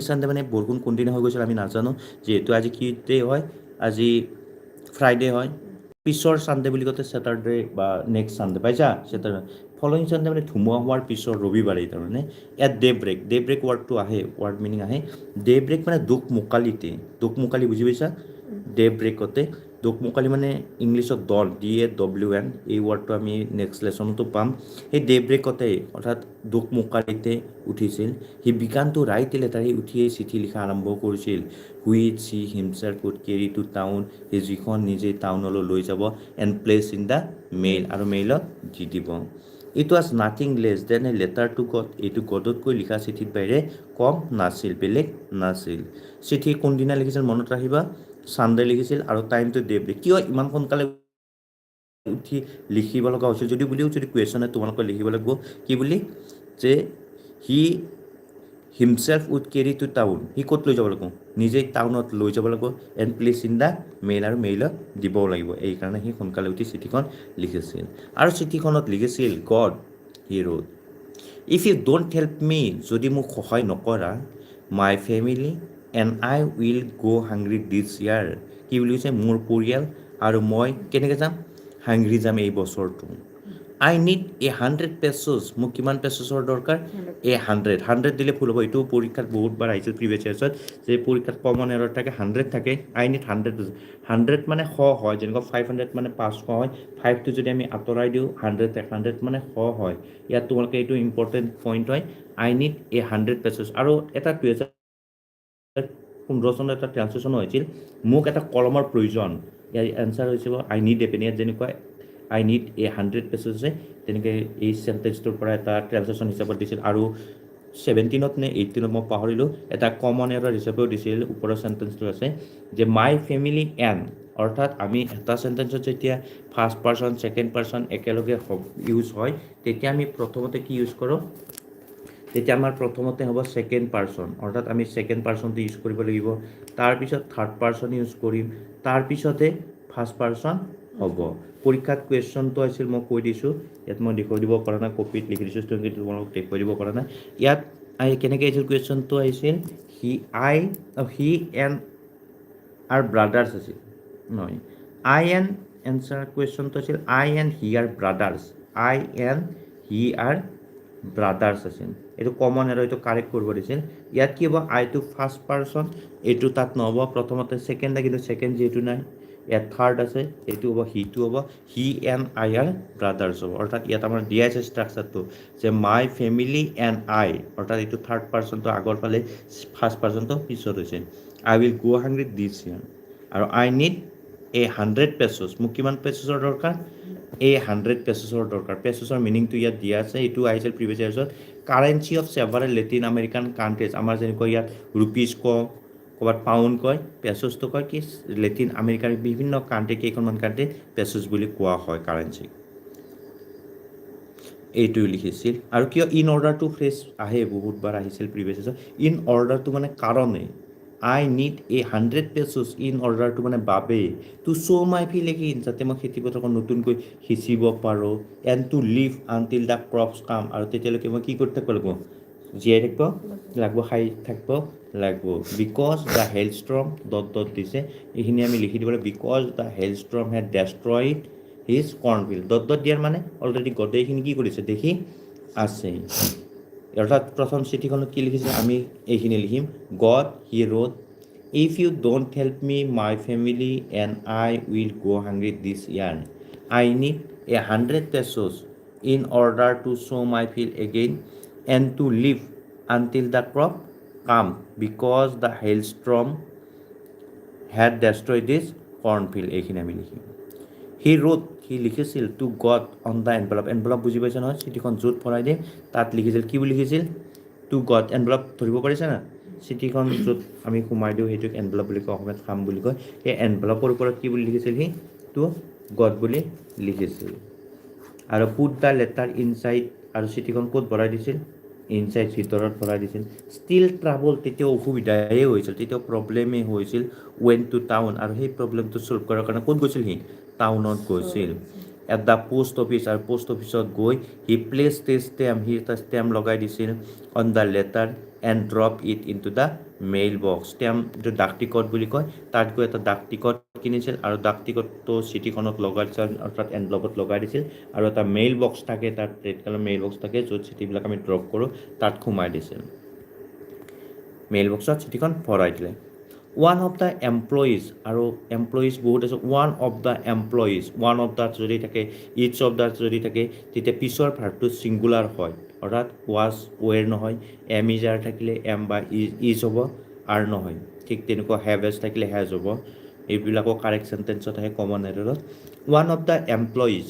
চানডে মানে বৰষুণ কোনদিনা হৈ গৈছিল আমি নাজানো যিহেতু আজি কি ডে হয় আজি ফ্ৰাইডে হয় পিছৰ চানডে বুলি কওঁতে ছেটাৰডে বা নেক্সট চানডে পাইছা ছেটাৰডে ফলোয়িং চানডে মানে ধুমুহা হোৱাৰ পিছৰ ৰবিবাৰেই তাৰমানে এট ডে ব্ৰেক ৱাৰ্ডটো আহে ৱাৰ্ড মিনিং আহে ডে ব্ৰেক মানে দুখ মুকালি বুজি পাইছা ডে ব্ৰেকতে দোকমোকালি মানে ইংলিছত ডল DAWN এই ৱাৰ্ডটো আমি নেক্সট লেচনতো পাম সেই ডে ব্ৰেকতে অৰ্থাৎ দোকমোকালিতে উঠিছিল সি began to write a letter সি উঠিয়ে চিঠি লিখা আৰম্ভ কৰিছিল হুইচ সি himself could carry to town সি যিখন নিজে টাউনলৈ লৈ যাব and place in the mail আৰু মেইলত দি দিব it was nothing less than a letter to God এইটো গডতকৈ লিখা চিঠিত বাহিৰে কম নাছিল বেলেগ নাছিল চিঠি কোনদিনা লিখিছিল মনত ৰাখিবা চানডে লিখিছিল আৰু টাইমটো ডে ব্ৰেক কিয় ইমান সোনকালে উঠি লিখিব লগা হৈছিল যদি কুৱেশ্যনে তোমালোকে লিখিব লাগিব কি বুলি যে he himself would carry to town সি ক'ত লৈ যাব লাগিব নিজে টাউনত লৈ যাব লাগিব and place in the mail আৰু মেইলত দিবও লাগিব এইকাৰণে সি সোনকালে উঠি চিঠিখন লিখিছিল আৰু চিঠিখনত লিখিছিল God he wrote if you don't help me যদি মোক সহায় নকৰা my family and I will go' hungry this ইয়াৰ কি বুলি কৈছে মোৰ পৰিয়াল আৰু মই কেনেকৈ যাম হাংগ্ৰি যাম এই বছৰটো আই নিড 100 pesos মোক কিমান পেছছৰ দৰকাৰ 100 দিলে ভুল হ'ব এইটো পৰীক্ষাত বহুতবাৰ আহিছিল প্ৰিভিয়াছ ইয়াৰ্ছত যে পৰীক্ষাত কমন এৰৰ থাকে 100 থাকে আই নিড 100 মানে শ হয় যেনেকুৱা 500 মানে 500 হয় 5টো যদি আমি আঁতৰাই দিওঁ 100 মানে শ হয় ইয়াত তোমালোকে এইটো ইম্পৰ্টেণ্ট পইণ্ট হয় আই নিড 100 pesos আৰু এটা 2015 চনত এটা ট্ৰান্সলেশ্যন হৈছিল মোক এটা কলমৰ প্ৰয়োজন ইয়াৰ এনচাৰ হৈছিল আই নিড এ পেন ইয়াত যেনেকুৱা আই নিড 100 pesos তেনেকৈ এই চেণ্টেঞ্চটোৰ পৰা এটা ট্ৰান্সলেশ্যন হিচাপত দিছিল আৰু 17ত নে 18ত মই পাহৰিলোঁ এটা কমন এৰৰ হিচাপেও দিছিল ওপৰৰ চেণ্টেঞ্চটো আছে যে মাই ফেমিলি এণ্ড অৰ্থাৎ আমি এটা সেন্টেন্সত যেতিয়া ফাৰ্ষ্ট পাৰ্সন সেকেন্ড পাৰ্সন একেলগে ইউজ হয় তেতিয়া আমি প্ৰথমতে কি ইউজ কৰোঁ তেতিয়া আমাৰ প্ৰথমতে হ'ব সেকেন্ড পাৰ্সন অৰ্থাৎ আমি সেকেন্ড পাৰ্সনটো ইউজ কৰিব লাগিব তাৰপিছত থাৰ্ড পাৰ্সন ইউজ কৰিম তাৰপিছতে ফাৰ্ষ্ট পাৰ্সন হ'ব পৰীক্ষাত কুৱেশ্যনটো আছিল মই কৈ দিছোঁ ইয়াত মই দেখুৱাই দিব পৰা নাই কপিত লিখি দিছোঁ কিন্তু তোমালোকক দেখুৱাই দিব পৰা নাই ইয়াত কেনেকৈ আহিছিল কুৱেশ্যনটো আহিছিল হি এণ্ড আৰ ব্ৰাদাৰ্স আছিল নহয় আই এণ্ড এনচাৰ কুৱেশ্যনটো আছিল I and he are brothers I and he are brothers আছিল এইটো কমন আৰু এইটো কাৰেক্ট কৰিব দিছিল ইয়াত কি হ'ব আইটো ফাৰ্ষ্ট পাৰ্চন এইটো তাত নহ'ব প্ৰথমতে ছেকেণ্ড কিন্তু ছেকেণ্ড যিহেতু নাই ইয়াত থাৰ্ড আছে এইটো হ'ব হিটো হ'ব হি এণ্ড আই আৰ ব্ৰাদাৰ্ছ হ'ব অৰ্থাৎ ইয়াত আমাৰ দিয়া আছে ষ্ট্ৰাকচাৰটো যে মাই ফেমিলি এণ্ড আই অৰ্থাৎ এইটো থাৰ্ড পাৰ্চনটো আগৰ ফালে ফাৰ্ষ্ট পাৰ্চনটো পিছত হৈছে I will go hungry this year. আৰু I need 100 pesos. মোক কিমান পেচছৰ দৰকাৰ 100 পেচছৰ দৰকাৰ পেচছৰ মিনিংটো ইয়াত দিয়া আছে এইটো আহিছিল প্ৰিভিয়াছ ইয়াৰ্ছত currency of several Latin American countries আমাৰ যেনেকৈ ইয়াত ৰুপিজ কয় ক'ৰবাত পাউণ্ড কয় পেচছটো কয় কি লেটিন আমেৰিকাৰ বিভিন্ন কাণ্ট্ৰি কেইখনমান কাণ্ট্ৰিত পেচছ বুলি কোৱা হয় কাৰেঞ্চি এইটোৱে লিখিছিল আৰু কিয় ইন অৰ্ডাৰ টু ফ্ৰেছ আহে বহুতবাৰ আহিছিল প্ৰিভিয়াছ ইয়াৰ্ছত ইন অৰ্ডাৰটো মানে কাৰণে I need 100 pesos in order to মানে বাবে to show my feeling যাতে মই খেতি পথাৰখন নতুনকৈ সিঁচিব পাৰোঁ and to live until the crops come আৰু তেতিয়ালৈকে মই কি কৰি থাকিব লাগিব জীয়াই থাকিব লাগিব খাই থাকিব লাগিব because the hailstorm ডট দিছে এইখিনি আমি লিখি দিব লাগিব because the hailstorm had destroyed his cornfield dot দিয়াৰ মানে অলৰেডি গোটেইখিনি কি কৰিছে দেখি আছে অৰ্থাৎ প্ৰথম চিঠিখনত কি লিখিছে আমি এইখিনি লিখিম God he wrote if you don't help me my family and I will go' hungry this year I need 100 pesos in order to sow' my field again and to live until the crop come because the hailstorm had destroy this cornfield এইখিনি আমি লিখিম he wrote সি লিখিছিল to God on the envelope বুজি পাইছে নহয় চিঠিখন য'ত ভৰাই দিম তাত লিখিছিল কি বুলি লিখিছিল টু গড এনভেলপ ধৰিব পাৰিছে না চিঠিখন য'ত আমি সোমাই দিওঁ সেইটোক এনভেলপ বুলি কয় অসমীয়াত খাম বুলি কয় সেই এনভেলপৰ ওপৰত কি বুলি লিখিছিল সি টু গড বুলি লিখিছিল আৰু পুট দ্য লেটাৰ ইনচাইড আৰু চিঠিখন ক'ত ভৰাই দিছিল ইনচাইড ভিতৰত ভৰাই দিছিল ষ্টিল ট্ৰাবল তেতিয়া অসুবিধাই হৈছিল তেতিয়া প্ৰব্লেমেই হৈছিল ৱেন টু টাউন আৰু সেই প্ৰব্লেমটো ছল্ভ কৰাৰ কাৰণে ক'ত গৈছিল সি টাউনত গৈছিল এট দ্য পোষ্ট অফিচ আৰু পোষ্ট অফিচত গৈ হি প্লেচ সি এটা ষ্টেম্প লগাই দিছিল on the letter and drop it in to the mail box stamp যিটো ডাক টিকট বুলি কয় তাত গৈ এটা ডাক টিকট কিনিছিল আৰু ডাক টিকটটো চিঠিখনত লগাই দিছিল অৰ্থাৎ এনভেলপত লগাই দিছিল আৰু এটা মেইল বক্স থাকে তাত ৰেড কালাৰ মেইল বক্স থাকে য'ত চিঠিবিলাক আমি ড্ৰপ কৰোঁ তাত সোমাই দিছিল মেইল বক্সত চিঠিখন ভৰাই দিলে ওৱান অফ দ্য এমপ্লয়িজ আৰু এমপ্লয়িজ বহুত আছে one of the employees one of the যদি থাকে ইটছ অফ দ্য যদি থাকে তেতিয়া পিছৰ ভাৰ্বটো ছিংগুলাৰ হয় অৰ্থাৎ ৱাজ ৱেৰ নহয় এম ইজ আৰ থাকিলে এম বা ইজ হ'ব আৰ নহয় ঠিক তেনেকুৱা হেভ এজ থাকিলে হেজ হ'ব এইবিলাকো কাৰেক্ট চেণ্টেন্সত আহে কমন এৰৰত one of the employees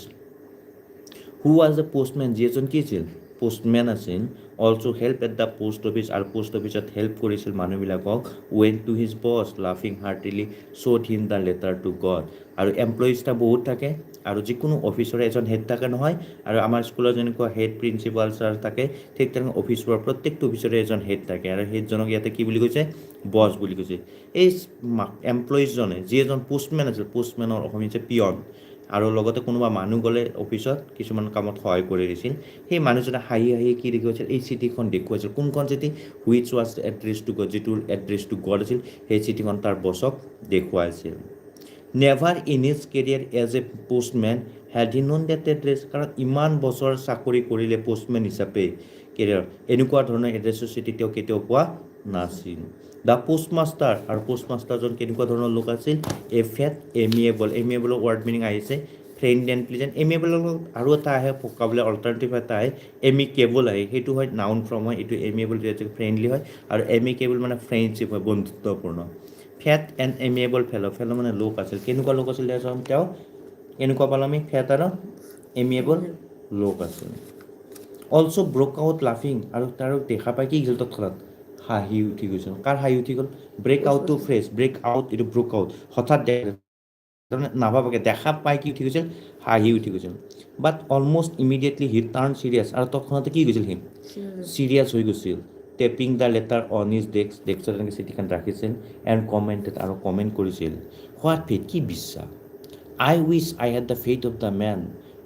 who was the postman যি এজন কি আছিল পোষ্টমেন আছিল also' help at the post office আৰু পোষ্ট অফিচত হেল্প কৰিছিল মানুহবিলাকক ৱেন টু হিজ বছ লাফিং heartily showed him the letter to God আৰু এমপ্লয়িজটা বহুত থাকে আৰু যিকোনো অফিচৰে এজন হেড থাকে নহয় আৰু আমাৰ স্কুলত যেনেকুৱা হেড প্ৰিন্সিপাল ছাৰ থাকে ঠিক তেনেকৈ অফিচৰ প্ৰত্যেকটো অফিচৰে এজন হেড থাকে আৰু হেডজনক ইয়াতে কি বুলি কৈছে বছ বুলি কৈছে এই এমপ্লয়িজজনে যি এজন পোষ্টমেন আছিল পোষ্টমেনৰ অসমীয়া হৈছে পিয়ন আৰু লগতে কোনোবা মানুহ গ'লে অফিচত কিছুমান কামত সহায় কৰি দিছিল সেই মানুহজনে হাঁহি কি দেখুৱাইছিল এই চিঠিখন দেখুৱাইছিল কোনখন চিঠি which was address to God যিটোৰ এড্ৰেছ টু গড আছিল সেই চিঠিখন তাৰ বছক দেখুৱাইছিল never in his career as a postman had he known that address কাৰণ ইমান বছৰ চাকৰি কৰিলে পোষ্টমেন হিচাপে কেৰিয়াৰ এনেকুৱা ধৰণৰ এড্ৰেছৰ চিঠি তেওঁ কেতিয়াও পোৱা নাছিল দ্য পোষ্টমাষ্টাৰ আৰু পোষ্টমাষ্টাৰজন কেনেকুৱা ধৰণৰ লোক আছিল এ ফেট এমিয়েবলৰ ৱৰ্ড মিনিং আহিছে ফ্ৰেণ্ড এণ্ড প্লিজেণ্ট এমিয়েবলৰ আৰু এটা আহে ভোকাবুলাৰী অল্টাৰনেটিভ এটা আহে এমিকেবল আহে সেইটো হয় নাউন ফৰ্ম হয় এইটো এমিয়েবল যিহেতু ফ্ৰেণ্ডলি হয় আৰু এমিকেবল মানে ফ্ৰেণ্ডশ্বিপ হয় বন্ধুত্বপূৰ্ণ ফেট এণ্ড এমিয়েবল ফেল' মানে লোক আছিল কেনেকুৱা লোক আছিল তেওঁ এনেকুৱা পালোঁ আমি ফেট আৰু এমিয়েবল লোক আছিল অলছ' ব্ৰক আউট লাফিং আৰু তাৰ দেখা পাই কি গৈছিল তৎক্ষণাত হাঁহি উঠি গৈছিল কাৰ হাঁহি উঠি গ'ল break out to fresh break out এইটো ব্ৰক আউট হঠাৎ তাৰমানে নাভাবাকৈ দেখা পাই কি উঠি গৈছিল হাঁহি উঠি গৈছিল but almost immediately he turn serious আৰু তৎক্ষণাতে কি গৈছিল সি চিৰিয়াছ হৈ গৈছিল tapping the letter on his ডেস্কত এনেকৈ চিঠিখন ৰাখিছিল এণ্ড কমেণ্টেড আৰু কমেণ্ট কৰিছিল হোৱাট ফেইথ কি বিশ্বাস I wish I had the faith of the man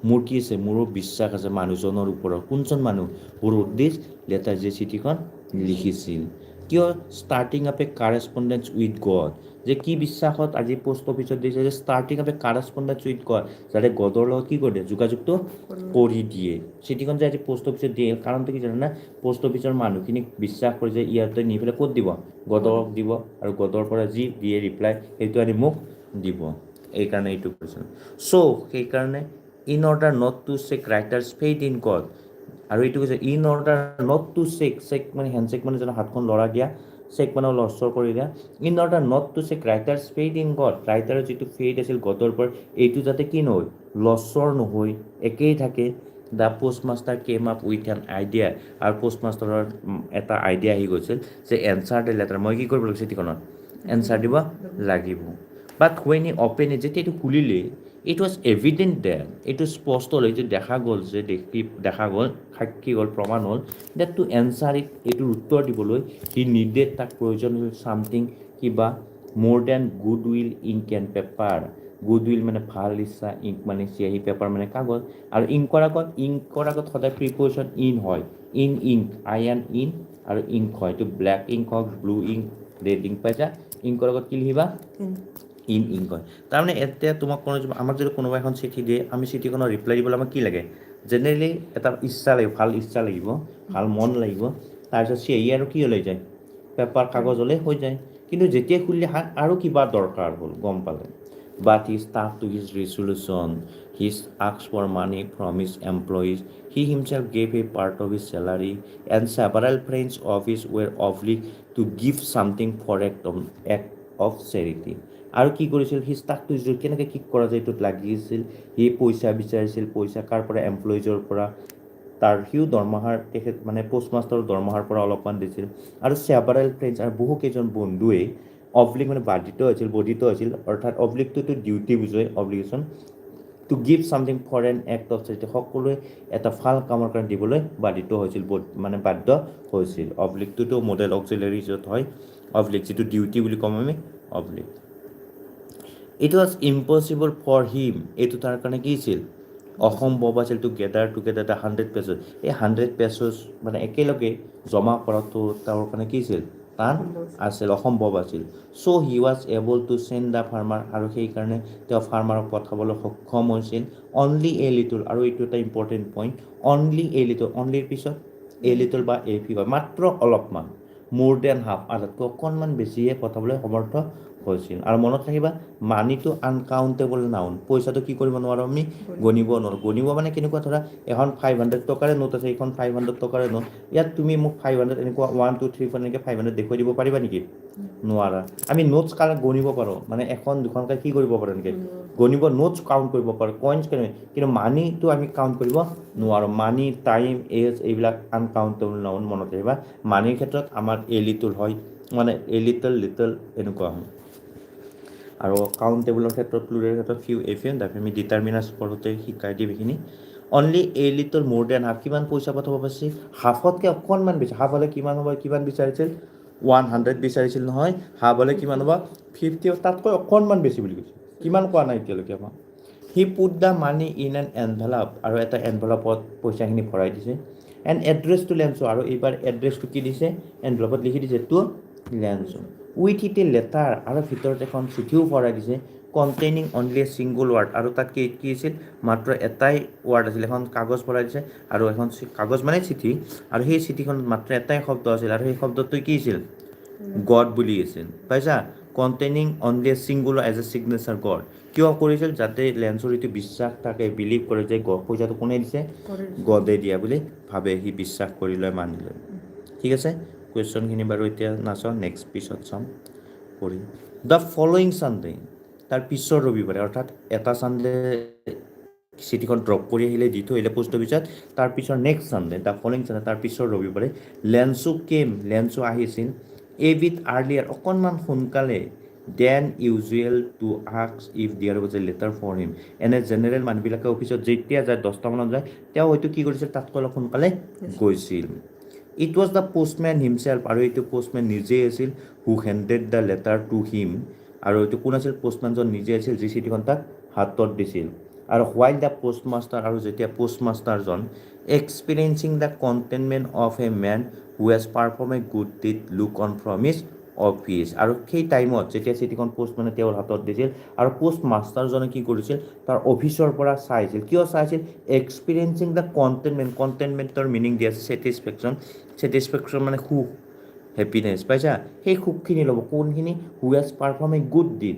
মোৰ কি আছে মোৰো বিশ্বাস আছে মানুহজনৰ ওপৰত কোনজন মানুহ ৰোড দিছ লেটাৰ যে চিঠিখন লিখিছিল কিয় starting up a correspondence with God যে কি বিশ্বাসত আজি পোষ্ট অফিচত দিছে যে starting up a correspondence with God যাতে গডৰ লগত কি কৰি দিয়ে যোগাযোগটো কৰি দিয়ে চিঠিখন যে আজি পোষ্ট অফিচত দিয়ে কাৰণটো কি জানে না পোষ্ট অফিচৰ মানুহখিনিক বিশ্বাস কৰি যে ইয়াতে নি পেলাই ক'ত দিব গডক দিব আৰু গডৰ পৰা যি দিয়ে ৰিপ্লাই সেইটো আনি মোক দিব এইকাৰণে এইটো কৈছিল চ' সেইকাৰণে in order not to shake writer's faith in God আৰু এইটো কৈছে in order not to shake মানে হেণ্ডচেক মানে যেনে হাতখন লৰা দিয়া চেক মানে লৰচৰ কৰি দিয়া in order not to shake writer's faith in God ৰাইটাৰৰ যিটো ফেইথ আছিল গডৰ ওপৰত এইটো যাতে কি নহয় লৰচৰ নহয় একেই থাকে the post master came up with an idea আৰু পোষ্ট মাষ্টাৰৰ এটা আইডিয়া আহি গৈছিল যে এনচাৰ দ্য লেটাৰ মই কি কৰিব লাগিব চিঠিখনত এনচাৰ দিব লাগিব বাট হুৱেন ই অপেন ইট যেতিয়া এইটো খুলিলে ইট ৱাজ এভিডেণ্ট ডেট এইটো স্পষ্ট হ'ল এইটো দেখা গ'ল যে দেখা গ'ল সাক্ষী হ'ল প্ৰমাণ হ'ল ডেট টু এনচাৰ ইট এইটোৰ উত্তৰ দিবলৈ সি নিডেড তাক প্ৰয়োজন হ'ল ছামথিং কিবা more than good will ink and paper good will মানে ভাল ইচ্ছা ইংক মানে চিয়াহী পেপাৰ মানে কাগজ আৰু ইংকৰ আগত সদায় প্ৰিপ'জিশ্যন ইন হয় ইংক আই এন ইন আৰু ইংক হয় এইটো ব্লেক ইংক হওক ব্লু ইংক ৰেড ইংক পাইছা ইংকৰ আগত কি লিখিবা ইংক হয় তাৰমানে এতিয়া তোমাক আমাক যদি কোনোবা এখন চিঠি দিয়ে আমি চিঠিখনৰ ৰিপ্লাই দিবলৈ আমাক কি লাগে জেনেৰেলি এটা ইচ্ছা লাগিব ভাল ইচ্ছা লাগিব ভাল মন লাগিব তাৰপিছত চিয়াহী আৰু কি ওলাই যায় পেপাৰ কাগজ হ'লে হৈ যায় কিন্তু যেতিয়া খুলিলে আৰু কিবা দৰকাৰ হ'ল গম পালে but he stuck to his resolution he asked for money from his employees he himself gave a part of his salary and several friends of his were oblige to give something for act of charity আৰু কি কৰিছিল সি ষ্টাকটো কেনেকৈ kick কৰা যায় এইটোত লাগিছিল সি পইচা বিচাৰিছিল পইচা কাৰ পৰা এমপ্লয়িজৰ পৰা তাৰ সিও দৰমহাৰ তেখেত মানে পোষ্টমাষ্টাৰৰ দৰমহাৰ পৰা অলপমান দিছিল আৰু ছেভাৰেল ফ্ৰেণ্ডছ আৰু বহুকেইজন বন্ধুৱে অবলিগ মানে বৰ্ধিত হৈছিল অৰ্থাৎ অবলিগটোতো ডিউটি বুজায় obligation to give something for an act of charity সকলোৱে এটা ভাল কামৰ কাৰণে দিবলৈ বাধ্য হৈছিল অবলিগটোতো মডেল অক্সিলাৰী য'ত হয় অবলিগ যিটো ডিউটি বুলি ক'ম আমি oblige it was impossible for him এইটো তাৰ কাৰণে কি আছিল অসম্ভৱ আছিল টু গেডাৰ দ্য 100 পেজেছ এই 100 পেজেছ মানে একেলগে জমা কৰাটো তাৰ কাৰণে কি আছিল টান আছিল অসম্ভৱ আছিল so' he was able to send the farmer আৰু সেইকাৰণে তেওঁ ফাৰ্মাৰক পঠাবলৈ সক্ষম হৈছিল অনলি এ লিটল আৰু এইটো এটা important point only a little অনলিৰ পিছত এ লিটল বা এ ফি হয় মাত্ৰ অলপমান মোৰ দেন হাফ আধাতকৈ অকণমান বেছিহে পঠাবলৈ সমৰ্থ হৈছিল আৰু মনত ৰাখিবা মানিটো আনকাউণ্টেবল নাউন পইচাটো কি কৰিব নোৱাৰোঁ আমি গণিব নোৱাৰোঁ গণিব মানে কেনেকুৱা ধৰা এখন 500 টকাৰে নোট আছে এইখন 500 টকাৰে নোট ইয়াত তুমি মোক 500 এনেকুৱা 1 2 3 4 এনেকৈ 500 দেখুৱাই দিব পাৰিবা নেকি নোৱাৰা আমি নোটছ কালেক্ট গণিব পাৰোঁ মানে এখন দুখনকৈ কি কৰিব পাৰোঁ এনেকৈ গণিব নোটছ কাউণ্ট কৰিব পাৰোঁ কইনছ কেনে কিন্তু মানিটো আমি কাউণ্ট কৰিব নোৱাৰোঁ মানি টাইম এজ এইবিলাক আনকাউণ্টেবল নাউন মনত ৰাখিবা মানিৰ ক্ষেত্ৰত আমাৰ এ লিটল হয় মানে এ লিটল এনেকুৱা হয় আৰু কাউণ্টেবলৰ ক্ষেত্ৰত প্লুৰেলৰ ক্ষেত্ৰত ফিউ তাৰপিছত আমি ডিটাৰমিনাৰ্ছ পঢ়োঁতে শিকাই দিম এইখিনি অনলি এ লিটল মোৰ দেন হাফ কিমান পইচা পঠাব পাৰিছে হাফতকৈ অকণমান বেছি হাফ হ'লে কিমান হ'ব কিমান বিচাৰিছিল 100 বিচাৰিছিল নহয় হাফ হ'লে কিমান হ'ব 50 তাতকৈ অকণমান বেছি বুলি কৈছে কিমান কোৱা নাই এতিয়ালৈকে আমাক he put the money in an envelope আৰু এটা এনভেলপত পইচাখিনি ভৰাই দিছে এণ্ড এড্ৰেছ টু লেঞ্চো আৰু এইবাৰ এড্ৰেছটো কি দিছে এনভেলপত লিখি দিছে to Lencho with it a letter আৰু ভিতৰত এখন চিঠিও ভৰাই দিছে containing only a single word আৰু তাত কি আছিল মাত্ৰ এটাই ৱাৰ্ড আছিল এখন কাগজ ভৰাই দিছে আৰু এখন কাগজ মানে চিঠি আৰু সেই চিঠিখনত মাত্ৰ এটাই শব্দ আছিল আৰু সেই শব্দটো কি আছিল গড বুলি আছিল পাইছা containing only a single as a signature God কিয় কৰিছিল যাতে লেঞ্চৰ এইটো বিশ্বাস থাকে বিলিভ কৰে যে পইচাটো কোনে দিছে গডে দিয়া বুলি ভাবে সি বিশ্বাস কৰি লয় মানি লয় ঠিক আছে কুৱেশ্যনখিনি বাৰু এতিয়া নাচাওঁ নেক্সট পিছত চাম কৰি দ্য ফল'য়িং ছানডে তাৰ পিছৰ ৰবিবাৰে অৰ্থাৎ এটা ছানডে চিঠিখন ড্ৰপ কৰি আহিলে দি থৈ আহিলে পোষ্ট অফিচত তাৰ পিছৰ next Sunday the following Sunday তাৰ পিছৰ ৰবিবাৰে লেঞ্চো আহিছিল এ উইথ আৰ্লিয়াৰ অকণমান সোনকালে than usual to ask if there was a letter for him. এনে জেনেৰেল মানুহবিলাকে অফিচত যেতিয়া যায় 10টা মানত যায়, তেওঁ হয়তো কি কৰিছিল তাতকৈ অলপ সোনকালে গৈছিল। It was the postman himself, আৰু এইটো পোষ্টমেন নিজেই আছিল, who handed the letter to him. আৰু এইটো কোন আছিল? পোষ্টমেনজন নিজে আছিল, যি চিঠিখন তাক হাতত দিছিল। আৰু হোৱাইল দ্য পোষ্টমাষ্টাৰ, আৰু যেতিয়া পোষ্টমাষ্টাৰজন experiencing the containment of a man who has perform a good deed look on from his office. আৰু সেই টাইমত যেতিয়া চিঠিখন পোষ্টমেনে তেওঁৰ হাতত দিছিল আৰু পোষ্ট মাষ্টাৰজনে কি কৰিছিল? তাৰ অফিচৰ পৰা চাইছিল। কিয় চাইছিল? এক্সপিৰিয়েঞ্চিং দ্য কণ্টেইনমেণ্ট, কণ্টেইনমেণ্টৰ মিনিং দিয়া আছে ছেটিছফেকশ্যন। ছেটিছফেকশ্যন মানে সুখ, হেপিনেছ, পাইছা? সেই সুখখিনি ল'ব কোনখিনি? হু has perform a good did.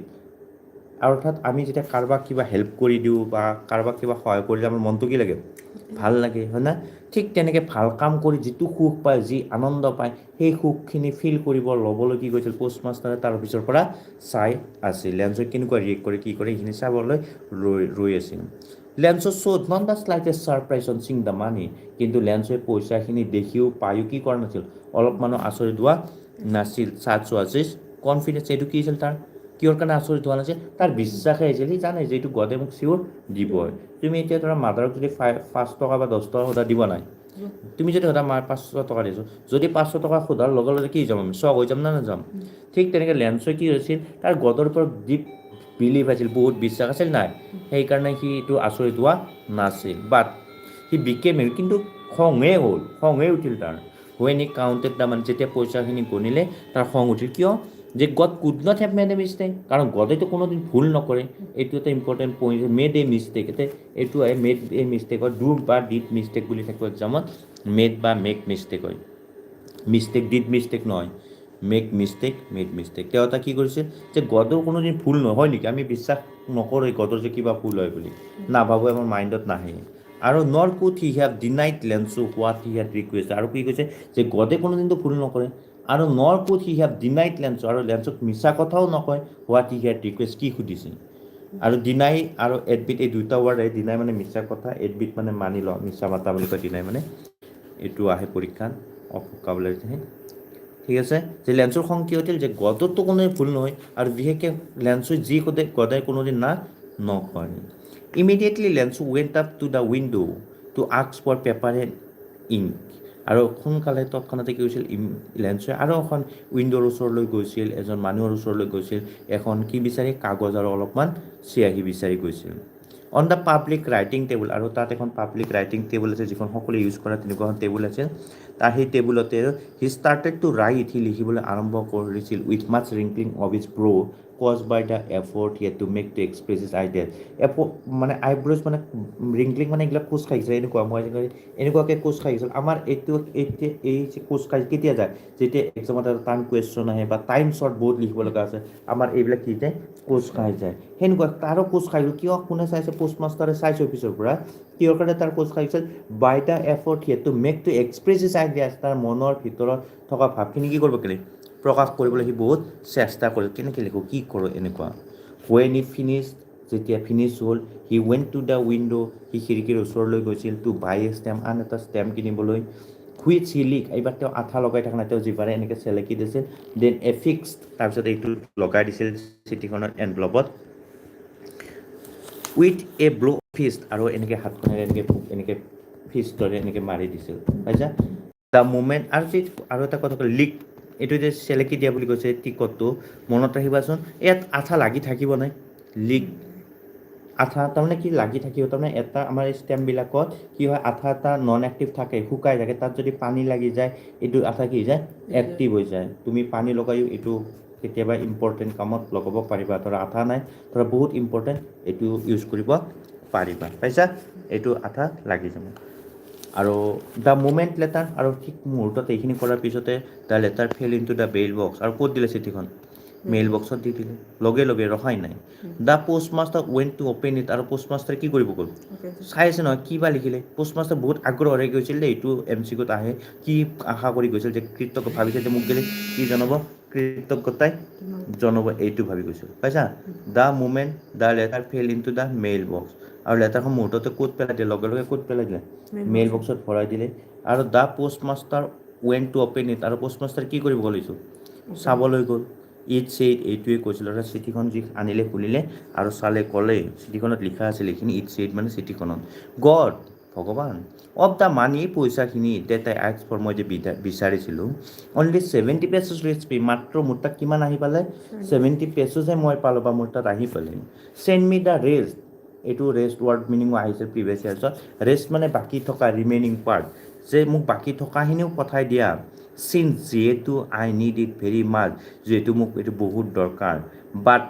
অৰ্থাৎ আমি যেতিয়া কাৰোবাক কিবা হেল্প কৰি দিওঁ বা কাৰোবাক কিবা সহায় কৰিলে আমাৰ মনটো কি লাগে? ভাল লাগে, হয় না? ঠিক তেনেকৈ ভাল কাম কৰি যিটো সুখ পায়, যি আনন্দ পায়, সেই সুখখিনি ফিল কৰিব ল'বলৈ কি কৰিছিল? পোষ্টমাষ্টাৰে তাৰ অফিচৰ পৰা চাই আছিল। লেঞ্চই কেনেকুৱা ৰিয়েক্ট কৰে, কি কৰে, সেইখিনি চাবলৈ ৰৈ আছিল। লেঞ্চৰ শ্ব'ড নট দ্য স্লাইটেষ্ট ছাৰপ্ৰাইজ অন চিং দ্য মানি। কিন্তু লেঞ্চে পইচাখিনি দেখিও পায়ো কি কৰা নাছিল? অলপমানো আচৰিত হোৱা নাছিল। চাৰ্জ ৱাজ কনফিডেঞ্চ, এইটো কি আছিল তাৰ? কিহৰ কাৰণে আচৰিত হোৱা নাছিল? তাৰ বিশ্বাসে আহিছিল। সি জানে যে এইটো গডে মোক চিয়ৰ দিবই। তুমি এতিয়া ধৰা মাদাৰক যদি 5 টকা বা 10 টকা সোধা দিব নাই? তুমি যদি সোধা মাৰ 500 টকা দিছোঁ, যদি 500 টকা সোধাৰ লগে লগে কি যাম? আমি চক হৈ যাম না নাযাম? ঠিক তেনেকৈ লেঞ্চৰ কি হৈছিল? তাৰ গডৰ ওপৰত ডিপ বিলিভ আছিল, বহুত বিশ্বাস আছিল নাই? সেইকাৰণে সি এইটো আচৰিত হোৱা নাছিল। বাট সি বিকেম, কিন্তু খঙেই উঠিল তাৰ। When he counted the money, যেতিয়া পইচাখিনি গণিলে তাৰ খং উঠিল। কিয়? যে god could not have made a mistake, কাৰণ গডেতো কোনোদিন ভুল নকৰে। এইটো এটা important point, made a mistake. এইটো হয় মেড এ মিষ্টেক হয়, ডু বা ডিড মিষ্টেক বুলি থাকিব এক্সামত। মেড বা মেক মিষ্টেক হয়, মিষ্টেক ডিড মিষ্টেক নহয়, মেক মিষ্টেক মেড মিষ্টেক। তেওঁ এটা কি কৰিছিল? যে গডৰ কোনোদিন ভুল নহয় নেকি? আমি বিশ্বাস নকৰোঁ গডৰ যে কিবা ভুল হয় বুলি, নাভাবোঁ, আমাৰ মাইণ্ডত নাহে। আৰু নৰ could he have denied Lencho what he had request. আৰু কি কৈছে? যে গডে কোনোদিনটো ভুল নকৰে। আৰু নৰ could he have denied Lencho, আৰু লেঞ্চক মিছা কথাও নকয়। হোৱাট হি হেড ৰিকুৱেষ্ট, কি সুধিছিল। আৰু ডিনাই আৰু এডমিট, এই দুটা ৱাৰ্ড আহে। ডিনাই মানে মিছা কথা, এডমিট মানে মানি লোৱা, মিছা মাতা বুলি কয় ডিনাই মানে। এইটো আহে পৰীক্ষাত ভোকাবুলাৰীতে। ঠিক আছে? যে লেঞ্চৰ খং কি হৈছিল? যে গডৰতো কোনো ভুল নহয়, আৰু বিশেষকৈ লেঞ্চই যি সোধে গডে কোনোদিন না নকয়। Immediately Lencho went up to the window' to ask for paper and ink. আৰু সোনকালে তৎক্ষণাতে কি হৈছিল? লেঞ্চে আৰু এখন উইণ্ড'ৰ ওচৰলৈ গৈছিল, এজন মানুহৰ ওচৰলৈ গৈছিল, এখন কি বিচাৰি? কাগজ আৰু অলপমান চিয়াহী বিচাৰি গৈছিল। On the public writing table, আৰু তাত এখন পাব্লিক ৰাইটিং টেবুল আছে, যিখন সকলোৱে ইউজ কৰা তেনেকুৱা এখন টেবুল আছিল। তাৰ সেই টেবুলতে হি ষ্টাৰ্টেড টু ৰাইট, সি লিখিবলৈ আৰম্ভ কৰিছিল। With much wrinkling of his brow caused by the effort he had to make to express his ideas. মানে আইব্ৰজ মানে ৰিংকলিং মানে এইবিলাক কোচ খাইছিল, এনেকুৱা মই এনেকুৱাকৈ কোচ খাইছিল। আমাৰ এইটো এতিয়া এই যে কোচ খাই কেতিয়া যায়? যেতিয়া এক্সামত এটা টাইম কুৱেশ্যন আহে বা টাইম শ্বৰ্ট বহুত লিখিব লগা আছে, আমাৰ এইবিলাক কি যায়? কোচ খাই যায়। সেনেকুৱা তাৰো কোচ খাইছিল। কিয়? কোনে চাইছে? পোষ্টমাষ্টাৰে চাইছে অফিচৰ পৰা। কিহৰ কাৰণে তাৰ কোচ খাইছিল? By the effort he had to make to express his ideas. তাৰ মনৰ ভিতৰত থকা ভাৱখিনি কি কৰিব কেলে? প্ৰকাশ কৰিবলৈ সি বহুত চেষ্টা কৰিছিল। কেনেকৈ লিখোঁ, কি কৰোঁ, এনেকুৱা। ৱেন হি ফিনিছ, যেতিয়া ফিনিছ হ'ল, হি ৱেণ্ট টু দ্য উইণ্ড', সি খিৰিকীৰ ওচৰলৈ গৈছিল। টু বাই এ ষ্টেম্প, আন এটা ষ্টেম্প কিনিবলৈ। হুইচ হি লিক, এইবাৰ তেওঁ আঠা লগাই থকা নাই, তেওঁ জিভাৰে এনেকৈ চেলেকি দিছিল। দেন এফিক্সড, তাৰপিছত এইটো লগাই দিছিল চিঠিখনত এনভলপত। উইথ এ ব্ল' ফিষ্ট, আৰু এনেকৈ হাতখনেৰে এনেকৈ ফিষ্টৰে এনেকৈ মাৰি দিছিল, পাইছা? দ্য মুমেণ্ট, আৰু এটা কথা ক'লে লিক, এইটো যে চেলেকি দিয়া বুলি কৈছে টিকটটো, মনত ৰাখিবাচোন। ইয়াত আঠা লাগি থাকিব নাই? লিক আঠা তাৰমানে কি লাগি থাকিব? তাৰমানে এটা আমাৰ ষ্টেম্পবিলাকত কি হয়? আঠা এটা নন এক্টিভ থাকে, শুকাই থাকে। তাত যদি পানী লাগি যায়, এইটো আঠা কি হৈ যায়? এক্টিভ হৈ যায়। তুমি পানী লগায়ো এইটো কেতিয়াবা ইম্পৰ্টেণ্ট কামত লগাব পাৰিবা। ধৰা আঠা নাই, ধৰা বহুত ইম্পৰ্টেণ্ট, এইটো ইউজ কৰিব পাৰিবা, পাইছা? এইটো আঠা লাগি যাব। আৰু দ্য মুমেণ্ট লেটাৰ, আৰু ঠিক মুহূৰ্তত এইখিনি কৰাৰ পিছতে the letter fail in to the mail box, আৰু ক'ত দিলে চিঠিখন? মেইল বক্সত দি দিলে, লগে লগে, ৰখাই নাই। The postmaster went to open it, আৰু পোষ্টমাষ্টাৰে কি কৰিব গ'ল? চাই আছে নহয়, কি বা লিখিলে। পোষ্টমাষ্টাৰ বহুত আগ্ৰহেৰে গৈছিল দেই, এইটো MCQত আহে। কি আশা কৰি গৈছিল? যে কৃতজ্ঞ ভাবিছে যে মোক গেলে কি জনাব? কৃতজ্ঞতাই জনাব, এইটো ভাবি গৈছিল, পাইছা? The moment the letter fail in to the mail box, আৰু লেটাৰখন মুহূৰ্ততে ক'ত পেলাই দিলে? লগে লগে ক'ত পেলাই দিলে? মেইল বক্সত ভৰাই দিলে। আৰু the postmaster went to open it, আৰু পোষ্টমাষ্টাৰ কি কৰিব গ'ল? এইটো চাবলৈ গ'ল। ইট ছেইড এইটোৱে কৈছিল অৰ্থাৎ চিঠিখন যি আনিলে খুলিলে আৰু চালে ক'লে চিঠিখনত লিখা আছিল এইখিনি ইট ছেইড মানে চিঠিখনত গড ভগৱান অফ দ্য মানি পইচাখিনি ডেট আই আস্ক ফৰ মই যে বিচাৰিছিলোঁ অনলি 70 পেচেছ ৰিচ পে মাত্ৰ মোৰ তাত কিমান আহি পালে 70 পেচেছহে মই পালোঁ বা মোৰ তাত আহি পালে চেণ্ড মি দ্য ৰেষ্ট এইটো ৰেষ্ট ৱাৰ্ড মিনিঙো আহিছে প্ৰিভিয়াছ ইয়াৰ্ছত ৰেষ্ট মানে বাকী থকা ৰিমেইনিং পাৰ্ট যে মোক বাকী থকাখিনিও পঠাই দিয়া চিন্স যিহেতু I need it very much যিহেতু মোক এইটো বহুত দৰকাৰ but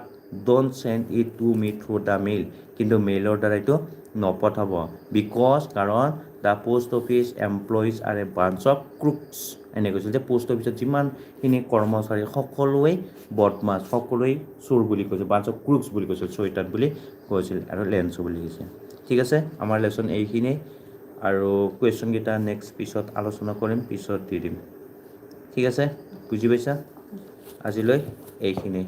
don't send it to me through the mail কিন্তু মেইলৰ দ্বাৰা এইটো নপঠাব বিকজ কাৰণ the post office employees are a bunch of crooks এনে কৈছিল যে পোষ্ট অফিচত যিমানখিনি কৰ্মচাৰী সকলোৱেই বদমাছ সকলোৱেই চোৰ বুলি কৈছিল বাঞ্চ অফ ক্ৰুকছ বুলি কৈছিল চৈতান বুলি কৈছিল আৰু লেন্সো বুলি কৈছে ঠিক আছে আমাৰ লেচন এইখিনিয়ে আৰু কুৱেশ্যনকেইটা নেক্সট পিছত আলোচনা কৰিম পিছত দি দিম ঠিক আছে বুজি পাইছা আজিলৈ এইখিনি